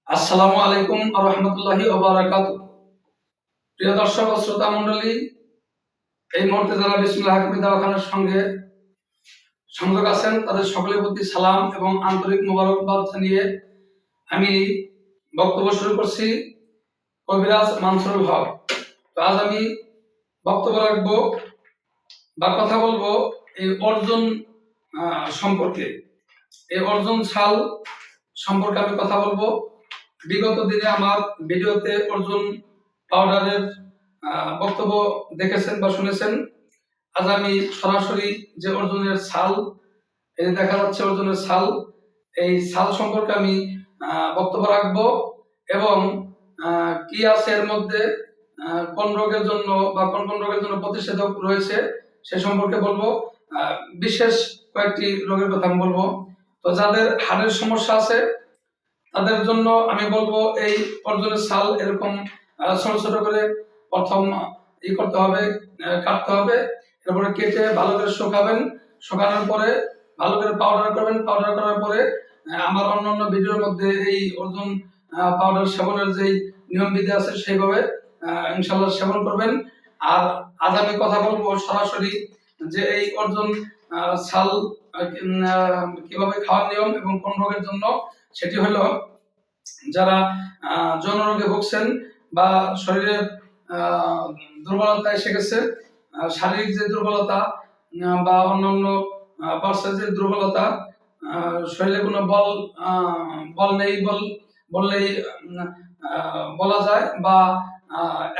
আসসালামু আলাইকুম ওয়া রাহমাতুল্লাহি ওয়া বারাকাতুহু। প্রিয় দর্শক ও শ্রোতা মণ্ডলী, এই মুহূর্তে যারা বিসমিল্লাহ হাকিমি দাওয়াখানার সঙ্গে সংযোগ আছেন তাদের সকলের প্রতি সালাম এবং আন্তরিক মোবারকবাদ জানিয়ে আমি বক্তব্য শুরু করছি। কবিরাজ মানসুরুল হক। তো আজ আমি বক্তব্য রাখবো বা কথা বলবো এই অর্জুন সম্পর্কে। এই অর্জুন ছাল সম্পর্কে আমি কথা বলবো। বিগত দিনে আমার ভিডিওতে অর্জুন পাউডারের বক্তব্য দেখেছেন বা শুনেছেন। আজ আমি সরাসরি যে অর্জুনের ছাল, এই দেখা যাচ্ছে অর্জুনের ছাল, এই ছাল সম্পর্কে আমি বক্তব্য রাখবো এবং কি আছে এর মধ্যে, কোন রোগের জন্য বা কোন কোন রোগের জন্য প্রতিষেধক রয়েছে সে সম্পর্কে বলবো। বিশেষ কয়েকটি রোগের কথা আমি বলবো। তো যাদের হাড়ের সমস্যা আছে তাদের জন্য আমি বলবো এই অর্জুনের ছাল এরকম ছোট ছোট করে প্রথম করতে হবে, কাটতে হবে। এরপরে কেটে ভালো করে শুকাবেন। শুকানোর পরে ভালো করে পাউডার করবেন। পাউডার করার পরে আমার অন্যান্য ভিডিওর মধ্যে এই অর্জুন পাউডার সেবনের যেই নিয়ম বিধি আছে সেইভাবে ইনশাল্লাহ সেবন করবেন। আর আজ আমি কথা বলবো সরাসরি যে এই অর্জুন ছাল কিভাবে খাওয়ার নিয়ম এবং কোন রোগের জন্য। সেটি হলো যারা যৌন রোগে ভুগছেন বা শরীরের দুর্বলতা এসে গেছে, শারীরিক যে দুর্বলতা বা অন্যান্য পার্শ্বের যে দুর্বলতা, শরীরে কোনো বল নেই বললেই বলা যায়, বা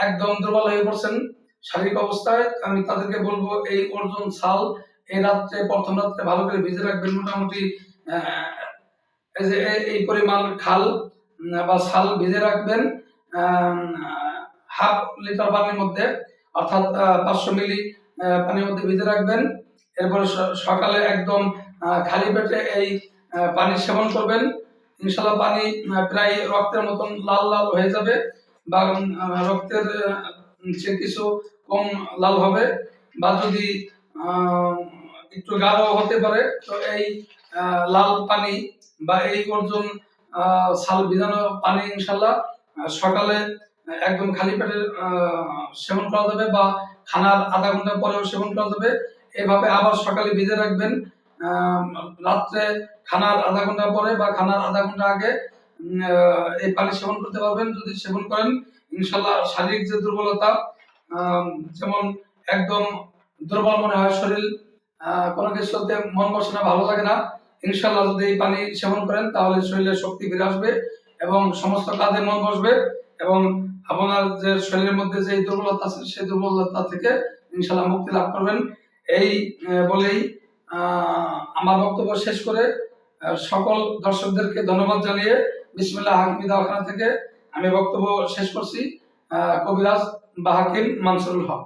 একদম দুর্বল হয়ে পড়ছেন শারীরিক অবস্থায়, আমি তাদেরকে বলবো এই অর্জুন ছাল এই রাত্রে, প্রথম রাত্রে ভালো করে ভিজে রাখবেন। মোটামুটি এই পরিমাণ খাল বা ছাল ভিজে রাখবেন হাফ লিটার পানির মধ্যে, অর্থাৎ 500 মিলি পানির মধ্যে ভিজে রাখবেন। এরপরে সকালে একদম খালি পেটে এই পানি সেবন করবেন। ইনশাল্লাহ পানি প্রায় রক্তের মতন লাল লাল হয়ে যাবে বা রক্তের চেয়ে কিছু কম লাল হবে, বা যদি একটু গাঢ় হতে পারে, তো এই লাল পানি বা এই অর্জুন ছাল ভিজানো পানি ইনশাল্লাহ সকালে একদম খালি পেটে সেবন করা যাবে, বা খানার আধা ঘন্টা পরেও সেবন করা যাবে। এভাবে আবার সকালে ভিজে রাখবেন। রাত্রে খানার আধা ঘন্টা পরে বা খানার আধা ঘন্টা আগে এই পানি সেবন করতে পারবেন। যদি সেবন করেন ইনশাল্লাহ শারীরিক যে দুর্বলতা, যেমন একদম দুর্বল মনে হয় শরীর, কোনো কিছুতে মন বসে না, ভালো লাগে না, ইনশাল্লাহ যদি এই পানি সেবন করেন তাহলে শরীরে শক্তি ফিরে আসবে এবং সমস্ত কাজে মন বসবে এবং আপনার যে শরীরের মধ্যে যে দুর্বলতা আছে সেই দুর্বলতা থেকে ইনশাল্লাহ মুক্তি লাভ করবেন। এই বলেই আমার বক্তব্য শেষ করে সকল দর্শকদেরকে ধন্যবাদ জানিয়ে বিসমিল্লাহ হাকিমি দাওয়াখানা থেকে আমি বক্তব্য শেষ করছি। কবিরাজ বা হাকিম মানসুরুল হক।